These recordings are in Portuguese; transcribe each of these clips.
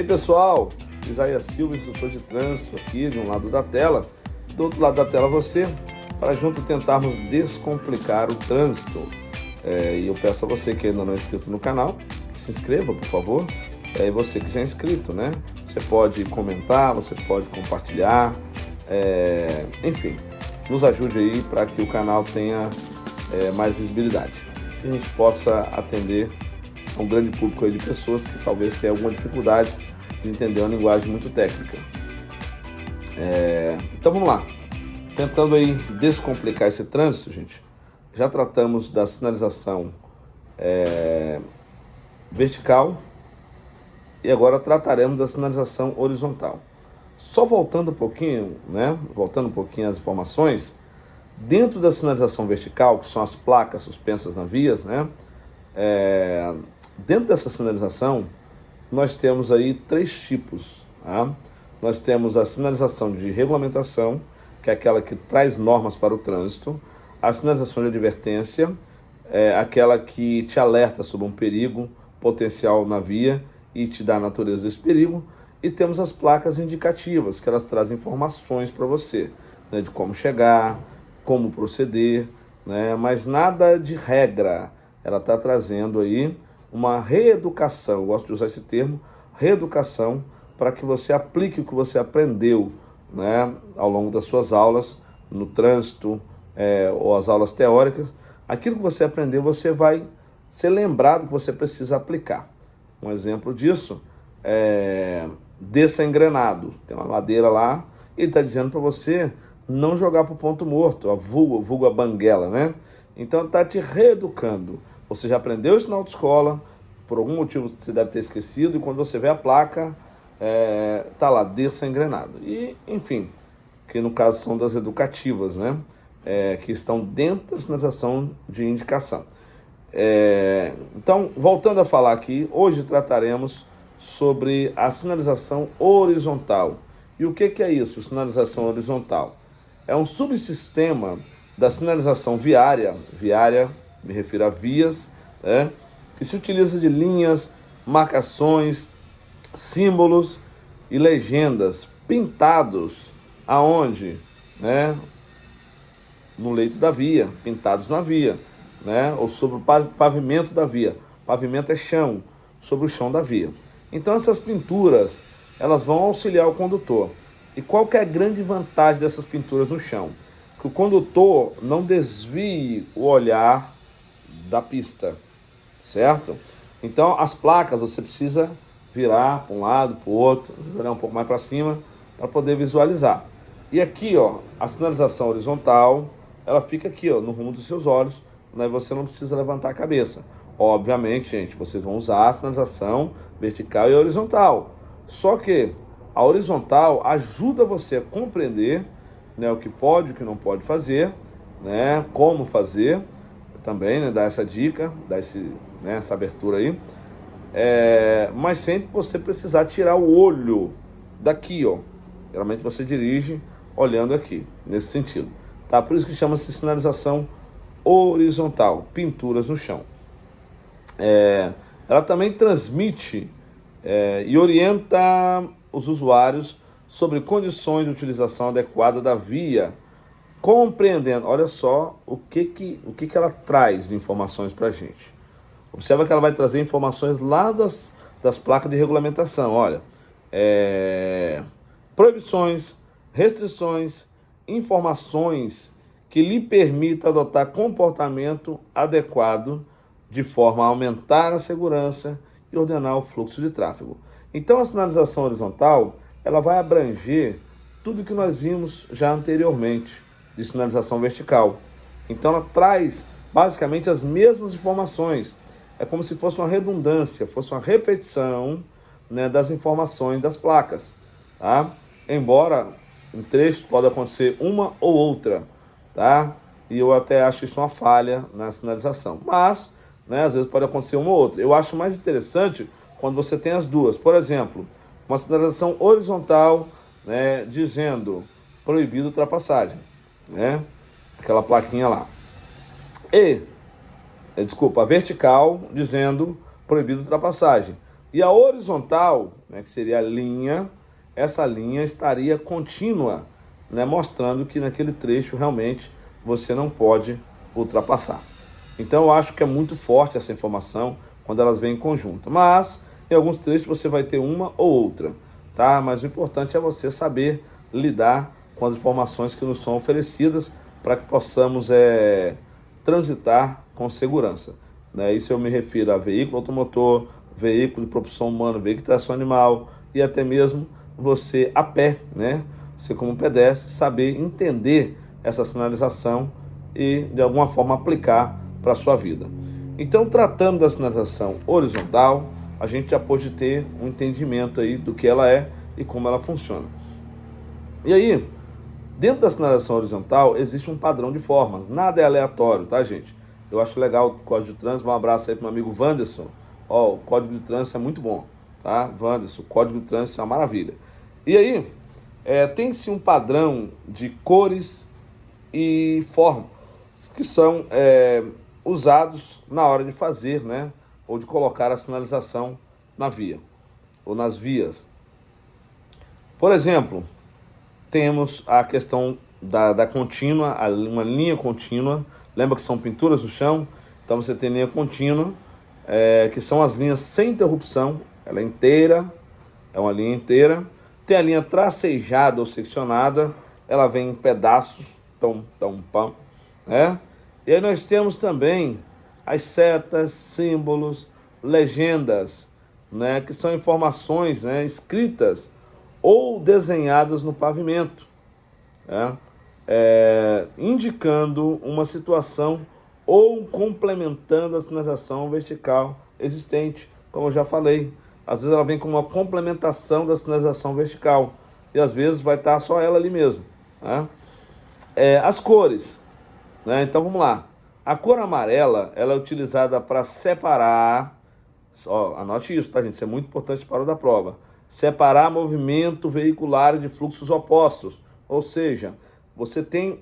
Ei pessoal, Isaías Silva, instrutor de trânsito aqui de um lado da tela, do outro lado da tela você, para junto tentarmos descomplicar o trânsito. E eu peço a você que ainda não é inscrito no canal, que se inscreva, por favor. E você que já é inscrito, né? Você pode comentar, você pode compartilhar, enfim, nos ajude aí para que o canal tenha mais visibilidade. E a gente possa atender um grande público aí de pessoas que talvez tenham alguma dificuldade de entender uma linguagem muito técnica. Então vamos lá, tentando aí descomplicar esse trânsito, gente. Já tratamos da sinalização vertical e agora trataremos da sinalização horizontal. Só voltando um pouquinho, né? Voltando um pouquinho às informações, dentro da sinalização vertical, que são as placas suspensas nas vias, né? Dentro dessa sinalização, nós temos aí 3 tipos. Tá? Nós temos a sinalização de regulamentação, que é aquela que traz normas para o trânsito. A sinalização de advertência, aquela que te alerta sobre um perigo potencial na via e te dá a natureza desse perigo. E temos as placas indicativas, que elas trazem informações para você, né, de como chegar, como proceder, né, mas nada de regra. Ela está trazendo aí uma reeducação, eu gosto de usar esse termo, reeducação, para que você aplique o que você aprendeu, né, ao longo das suas aulas, no trânsito, ou as aulas teóricas. Aquilo que você aprendeu, você vai ser lembrado que você precisa aplicar. Um exemplo disso desça engrenado. Tem uma ladeira lá, ele está dizendo para você não jogar para o ponto morto, a vulgo a banguela, né? Então está te reeducando. Você já aprendeu isso na autoescola, por algum motivo você deve ter esquecido, e quando você vê a placa, tá lá, desça engrenado. E, enfim, que no caso são das educativas, né? Que estão dentro da sinalização de indicação. Então, voltando a falar aqui, hoje trataremos sobre a sinalização horizontal. E o que é isso, sinalização horizontal? É um subsistema da sinalização viária, me refiro a vias, que se utiliza de linhas, marcações, símbolos e legendas pintados aonde? No leito da via, pintados na via, ou sobre o pavimento da via. Pavimento é chão, sobre o chão da via. Então essas pinturas, elas vão auxiliar o condutor. E qual que é a grande vantagem dessas pinturas no chão? Que o condutor não desvie o olhar da pista, certo? Então as placas você precisa virar para um lado, para o outro, olhar um pouco mais para cima para poder visualizar. E aqui, ó, a sinalização horizontal, ela fica aqui, ó, no rumo dos seus olhos, né? Você não precisa levantar a cabeça. Obviamente, gente, vocês vão usar a sinalização vertical e horizontal. Só que a horizontal ajuda você a compreender, né, o que pode e o que não pode fazer, né, como fazer também, né, dar essa dica, dar essa abertura aí. Mas sempre você precisar tirar o olho daqui, ó. Geralmente você dirige olhando aqui, nesse sentido. Tá? Por isso que chama-se sinalização horizontal, pinturas no chão. Ela também transmite e orienta os usuários sobre condições de utilização adequada da via, compreendendo, olha só o que ela traz de informações para a gente. Observa que ela vai trazer informações lá das placas de regulamentação, olha, proibições, restrições, informações que lhe permitam adotar comportamento adequado de forma a aumentar a segurança e ordenar o fluxo de tráfego. Então a sinalização horizontal, ela vai abranger tudo que nós vimos já anteriormente de sinalização vertical. Então ela traz basicamente as mesmas informações. É como se fosse uma redundância, fosse uma repetição, né, das informações das placas. Tá? Embora em trechos pode acontecer uma ou outra, tá? E eu até acho isso uma falha na sinalização. Mas, né, às vezes pode acontecer uma ou outra. Eu acho mais interessante quando você tem as duas. Por exemplo, uma sinalização horizontal, né, dizendo proibido ultrapassagem, né? Aquela plaquinha lá. E, a vertical dizendo proibido ultrapassagem. E a horizontal, né, que seria a linha, essa linha estaria contínua, né, mostrando que naquele trecho realmente você não pode ultrapassar. Então eu acho que é muito forte essa informação quando elas vêm em conjunto. Mas em alguns trechos você vai ter uma ou outra, tá? Mas o importante é você saber lidar com as informações que nos são oferecidas para que possamos transitar com segurança, né? Isso eu me refiro a veículo automotor, veículo de propulsão humana, veículo de tração animal e até mesmo você a pé, né? Você como pedestre, saber entender essa sinalização e de alguma forma aplicar para a sua vida. Então, tratando da sinalização horizontal, a gente já pode ter um entendimento aí do que ela é e como ela funciona. E aí, dentro da sinalização horizontal, existe um padrão de formas. Nada é aleatório, tá, gente? Eu acho legal o Código de Trânsito. Um abraço aí para o meu amigo Wanderson. Ó, o Código de Trânsito é muito bom, tá? Wanderson, o Código de Trânsito é uma maravilha. E aí, tem-se um padrão de cores e formas que são usados na hora de fazer, né? Ou de colocar a sinalização na via, ou nas vias. Por exemplo, temos a questão da contínua, uma linha contínua. Lembra que são pinturas no chão? Então você tem linha contínua, que são as linhas sem interrupção. Ela é inteira, é uma linha inteira. Tem a linha tracejada ou seccionada, ela vem em pedaços, pão, né? E aí nós temos também as setas, símbolos, legendas, né, que são informações, né, escritas ou desenhadas no pavimento, né, indicando uma situação ou complementando a sinalização vertical existente, como eu já falei. Às vezes ela vem com uma complementação da sinalização vertical e às vezes vai estar só ela ali mesmo, né? As cores, né? Então vamos lá. A cor amarela, ela é utilizada para separar, anote isso, tá, gente? Isso é muito importante para o da prova. Separar movimento veicular de fluxos opostos. Ou seja, você tem,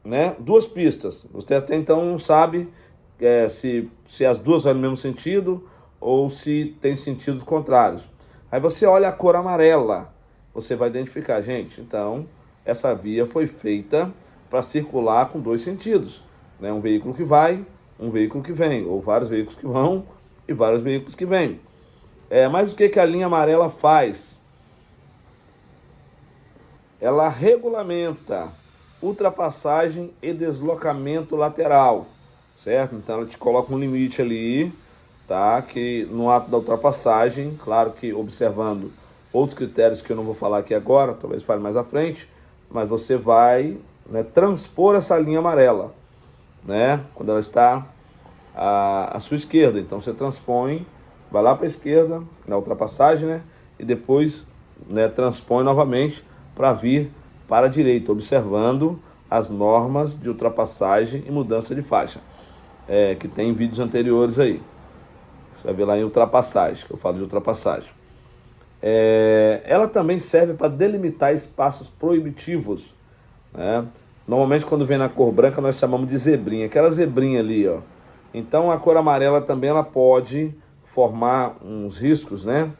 né, duas pistas. Você até então não sabe se as duas vão no mesmo sentido ou se tem sentidos contrários. Aí você olha a cor amarela, você vai identificar, gente, então essa via foi feita para circular com dois sentidos, né? Um veículo que vai, um veículo que vem, ou vários veículos que vão e vários veículos que vêm. Mas o que a linha amarela faz? Ela regulamenta ultrapassagem e deslocamento lateral, certo? Então ela te coloca um limite ali, tá? Que no ato da ultrapassagem, claro que observando outros critérios que eu não vou falar aqui agora, talvez fale mais à frente, mas você vai, né, transpor essa linha amarela, né, quando ela está à sua esquerda. Então você transpõe, vai lá para a esquerda, na ultrapassagem, né, e depois, né, transpõe novamente para vir para a direita, observando as normas de ultrapassagem e mudança de faixa, que tem vídeos anteriores aí. Você vai ver lá em ultrapassagem, que eu falo de ultrapassagem. Ela também serve para delimitar espaços proibitivos, né? Normalmente quando vem na cor branca nós chamamos de zebrinha, aquela zebrinha ali, ó. Então a cor amarela também ela pode formar uns riscos, né?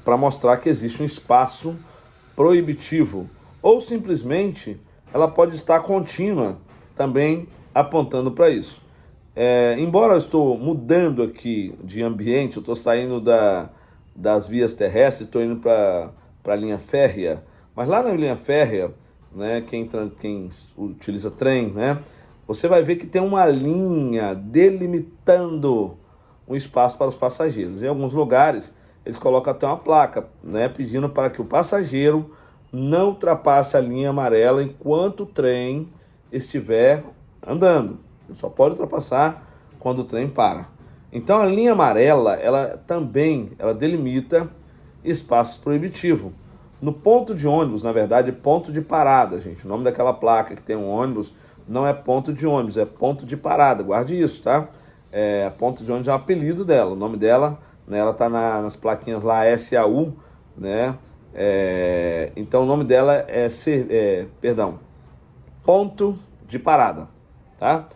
Para mostrar que existe um espaço proibitivo, ou simplesmente ela pode estar contínua também apontando para isso. Embora eu estou mudando aqui de ambiente, eu estou saindo das vias terrestres, estou indo para a linha férrea, mas lá na linha férrea, né, quem utiliza trem, né, você vai ver que tem uma linha delimitando um espaço para os passageiros. Em alguns lugares, eles colocam até uma placa, né, pedindo para que o passageiro não ultrapasse a linha amarela enquanto o trem estiver andando. Ele só pode ultrapassar quando o trem para. Então a linha amarela, ela delimita espaços proibitivos. No ponto de ônibus, na verdade, é ponto de parada, gente. O nome daquela placa que tem um ônibus não é ponto de ônibus, é ponto de parada. Guarde isso, tá? Ponto de ônibus é o apelido dela. O nome dela, né, ela tá nas plaquinhas lá, SAU, né? Então o nome dela ponto de parada, tá?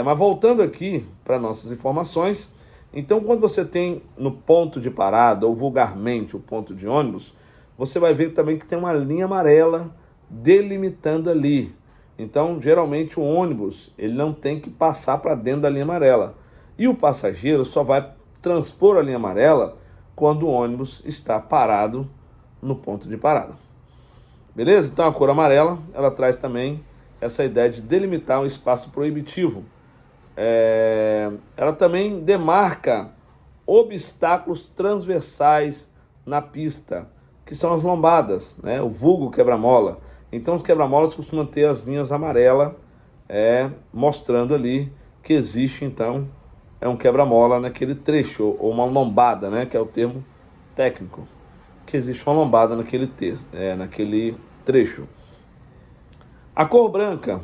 Mas voltando aqui para nossas informações, Então, quando você tem no ponto de parada, ou vulgarmente o ponto de ônibus, você vai ver também que tem uma linha amarela delimitando ali. Então, geralmente o ônibus, ele não tem que passar para dentro da linha amarela. E o passageiro só vai transpor a linha amarela quando o ônibus está parado no ponto de parada. Beleza? Então a cor amarela, ela traz também essa ideia de delimitar um espaço proibitivo. Ela também demarca obstáculos transversais na pista, que são as lombadas, né? O vulgo quebra-mola. Então os quebra-molas costumam ter as linhas amarelas, mostrando ali que existe então um quebra-mola naquele trecho, ou uma lombada, né? Que é o termo técnico, que existe uma lombada naquele trecho. A cor branca,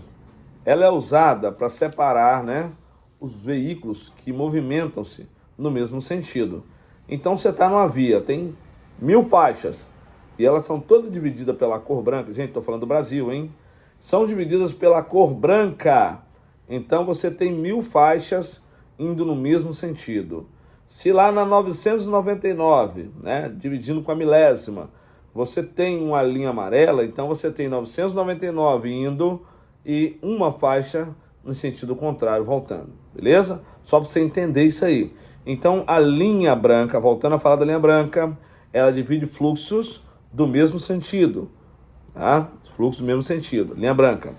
ela é usada para separar, né, os veículos que movimentam-se no mesmo sentido. Então você está numa via, tem 1000 faixas, e elas são todas divididas pela cor branca. Gente, estou falando do Brasil, hein? São divididas pela cor branca. Então você tem 1000 faixas indo no mesmo sentido. Se lá na 999, né, dividindo com a milésima, você tem uma linha amarela, então você tem 999 indo e uma faixa no sentido contrário voltando, beleza? Só para você entender isso aí. Então a linha branca, voltando a falar da linha branca, ela divide fluxos do mesmo sentido, tá? Fluxos do mesmo sentido, linha branca.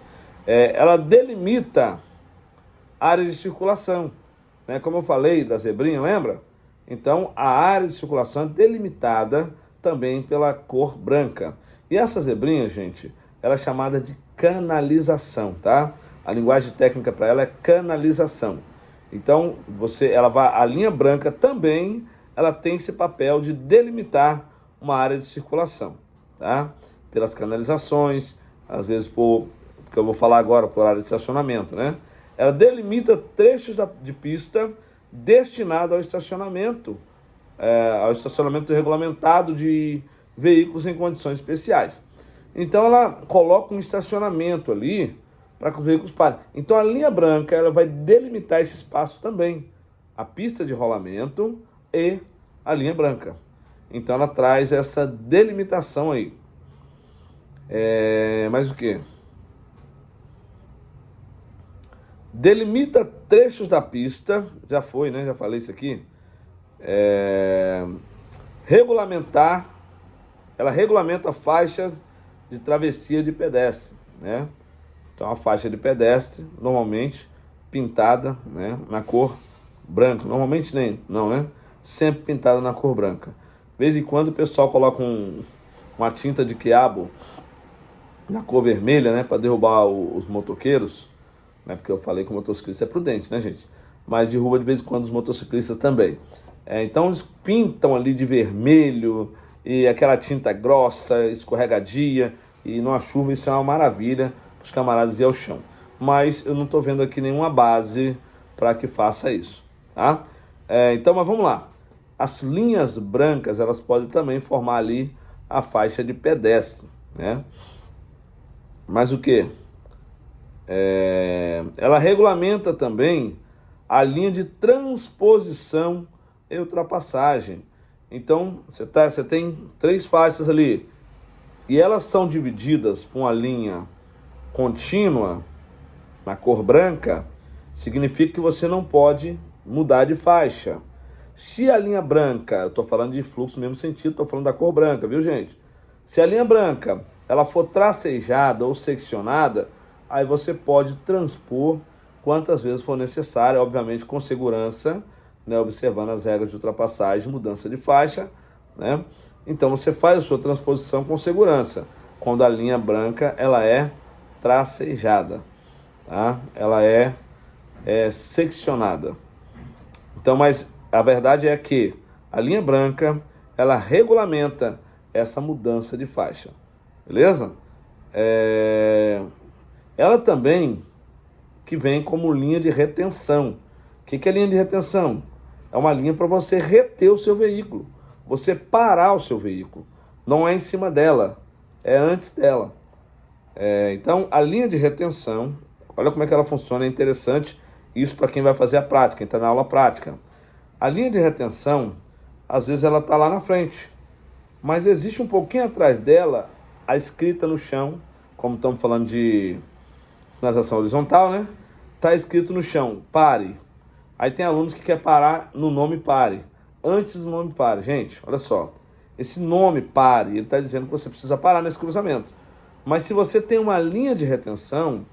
Ela delimita áreas de circulação, né? Como eu falei da zebrinha, lembra? Então a área de circulação é delimitada também pela cor branca. E essa zebrinha, gente, ela é chamada de canalização, tá? A linguagem técnica para ela é canalização. Então, a linha branca também, ela tem esse papel de delimitar uma área de circulação, tá? Pelas canalizações, às vezes porque eu vou falar agora por área de estacionamento, né? Ela delimita trechos de pista destinado ao estacionamento regulamentado de veículos em condições especiais. Então ela coloca um estacionamento ali para que os veículos parem. Então a linha branca, ela vai delimitar esse espaço também, a pista de rolamento e a linha branca. Então ela traz essa delimitação aí. Mais o que? Delimita trechos da pista, já foi, né? Já falei isso aqui. Ela regulamenta faixas de travessia de pedestre, né? Então a faixa de pedestre, normalmente pintada, né, na cor branca. Normalmente não, né? Sempre pintada na cor branca. De vez em quando o pessoal coloca uma tinta de quiabo na cor vermelha, né, para derrubar os motoqueiros, né? Porque eu falei que o motociclista é prudente, né, gente? Mas derruba de vez em quando os motociclistas também. Então eles pintam ali de vermelho e aquela tinta grossa, escorregadia, e numa chuva isso é uma maravilha para os camaradas ir ao chão. Mas eu não estou vendo aqui nenhuma base para que faça isso, tá? Então, mas vamos lá. As linhas brancas, elas podem também formar ali a faixa de pedestre, né? Mas o que? Ela regulamenta também a linha de transposição e ultrapassagem. Então, você tem 3 faixas ali, e elas são divididas por uma linha contínua, na cor branca, significa que você não pode mudar de faixa. Se a linha branca, eu estou falando de fluxo no mesmo sentido, estou falando da cor branca, viu, gente? Se a linha branca, ela for tracejada ou seccionada, aí você pode transpor quantas vezes for necessário, obviamente com segurança, né, observando as regras de ultrapassagem, mudança de faixa, né? Então você faz a sua transposição com segurança, quando a linha branca ela é tracejada, tá? Ela é seccionada. Então, mas a verdade é que a linha branca, ela regulamenta essa mudança de faixa, beleza? Ela também que vem como linha de retenção. O que é linha de retenção? É uma linha para você reter o seu veículo, você parar o seu veículo. Não é em cima dela, é antes dela. Então, a linha de retenção, olha como é que ela funciona, é interessante isso para quem vai fazer a prática, quem está na aula prática. A linha de retenção, às vezes ela está lá na frente, mas existe um pouquinho atrás dela a escrita no chão, como estamos falando de sinalização horizontal, né? Está escrito no chão, pare. Aí tem alunos que querem parar no nome pare, antes do nome pare. Gente, olha só, esse nome pare, ele está dizendo que você precisa parar nesse cruzamento. Mas se você tem uma linha de retenção,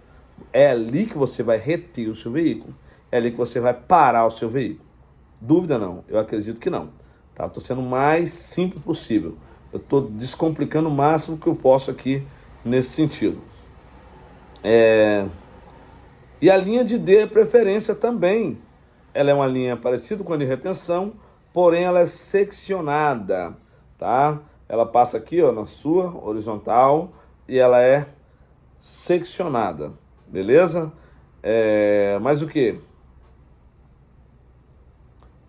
é ali que você vai reter o seu veículo, é ali que você vai parar o seu veículo. Dúvida não? Eu acredito que não. Tá? Estou sendo o mais simples possível. Eu estou descomplicando o máximo que eu posso aqui nesse sentido. E a linha de D preferência também. Ela é uma linha parecida com a de retenção, porém ela é seccionada, tá? Ela passa aqui, ó, na sua horizontal e ela é seccionada, beleza? Mas o que?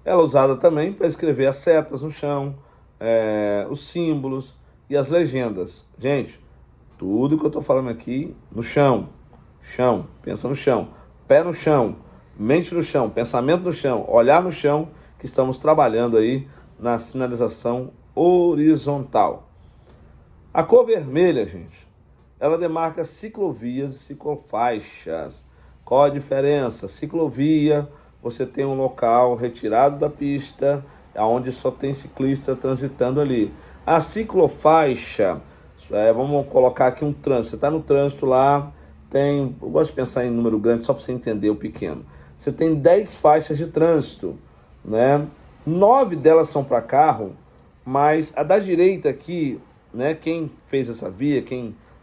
Ela é usada também para escrever as setas no chão, os símbolos e as legendas. Gente, tudo que eu estou falando aqui no chão, pensa no chão, pé no chão, mente no chão, pensamento no chão, olhar no chão, que estamos trabalhando aí na sinalização horizontal. A cor vermelha, gente, ela demarca ciclovias e ciclofaixas. Qual a diferença? Ciclovia, você tem um local retirado da pista, onde só tem ciclista transitando ali. A ciclofaixa, vamos colocar aqui um trânsito. Você está no trânsito lá, eu gosto de pensar em número grande só para você entender o pequeno. Você tem 10 faixas de trânsito, né? 9 delas são para carro, mas a da direita aqui, né? Quem fez essa via,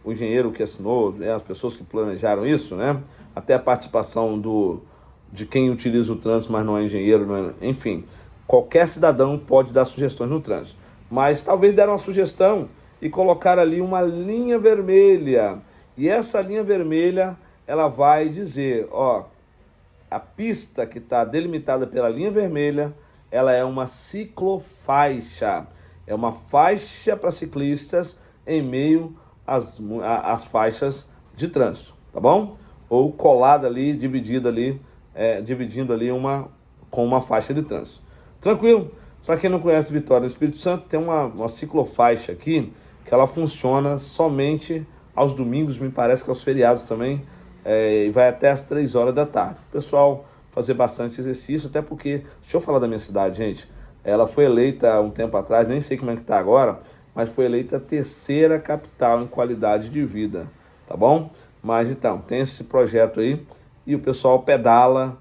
o engenheiro que assinou, né? As pessoas que planejaram isso, né? Até a participação de quem utiliza o trânsito, mas não é engenheiro, enfim, qualquer cidadão pode dar sugestões no trânsito. Mas talvez deram uma sugestão e colocar ali uma linha vermelha. E essa linha vermelha, ela vai dizer, ó, a pista que está delimitada pela linha vermelha, ela é uma ciclofaixa. É uma faixa para ciclistas em meio às faixas de trânsito, tá bom? Ou colada ali, dividindo ali com uma faixa de trânsito. Tranquilo? Para quem não conhece Vitória do Espírito Santo, tem uma ciclofaixa aqui, que ela funciona somente aos domingos, me parece que aos feriados também, e vai até às 3 horas da tarde. O pessoal fazer bastante exercício, até porque, deixa eu falar da minha cidade, gente, ela foi eleita um tempo atrás, nem sei como é que está agora, mas foi eleita a 3ª capital em qualidade de vida, tá bom? Mas então, tem esse projeto aí, e o pessoal pedala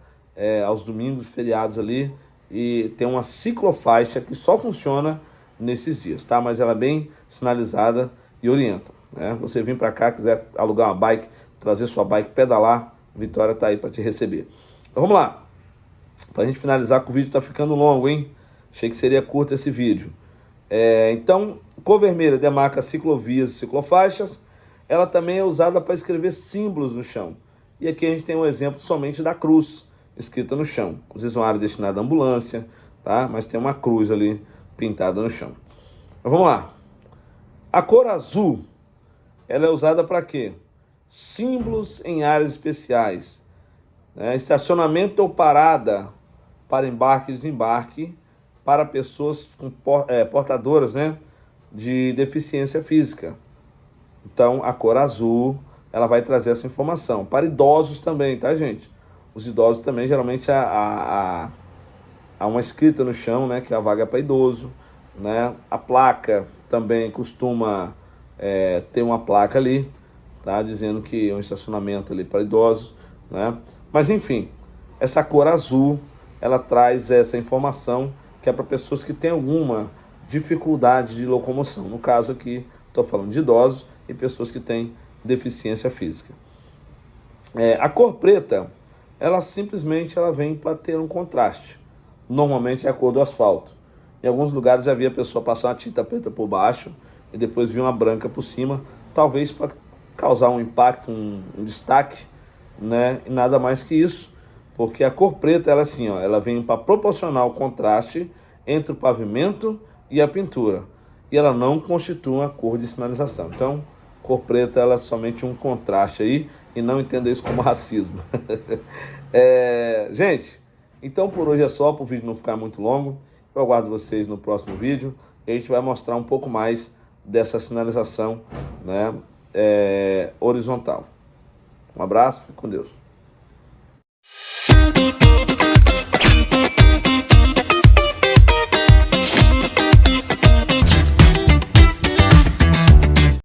aos domingos, feriados ali, e tem uma ciclofaixa que só funciona nesses dias, tá? Mas ela é bem sinalizada e orienta, né? Você vir para cá, quiser alugar uma bike, trazer sua bike, pedalar, Vitória está aí para te receber. Então vamos lá, para a gente finalizar, que o vídeo está ficando longo, hein? Achei que seria curto esse vídeo. Então, cor vermelha demarca ciclovias e ciclofaixas. Ela também é usada para escrever símbolos no chão. E aqui a gente tem um exemplo somente da cruz escrita no chão. Às vezes uma área destinada à ambulância, tá? Mas tem uma cruz ali pintada no chão. Então, vamos lá. A cor azul, ela é usada para quê? Símbolos em áreas especiais. Estacionamento ou parada para embarque e desembarque para pessoas portadoras, né, de deficiência física. Então, a cor azul, ela vai trazer essa informação. Para idosos também, tá, gente? Os idosos também, geralmente, há uma escrita no chão, né, que é a vaga para idoso, né? A placa também costuma ter uma placa ali, tá, dizendo que é um estacionamento ali para idosos, né? Mas, enfim, essa cor azul, ela traz essa informação que é para pessoas que têm alguma dificuldade de locomoção. No caso aqui, estou falando de idosos e pessoas que têm deficiência física. A cor preta, ela simplesmente vem para ter um contraste. Normalmente é a cor do asfalto. Em alguns lugares já havia a pessoa passar uma tinta preta por baixo e depois vir uma branca por cima, talvez para causar um impacto, um destaque, né? E nada mais que isso, porque a cor preta, ela assim, ó, ela vem para proporcionar o contraste entre o pavimento e a pintura. E ela não constitui uma cor de sinalização. Então, cor preta, ela é somente um contraste aí, e não entenda isso como racismo. Gente, Então por hoje é só, para o vídeo não ficar muito longo. Eu aguardo vocês no próximo vídeo e a gente vai mostrar um pouco mais dessa sinalização, né, horizontal. Um abraço, fique com Deus.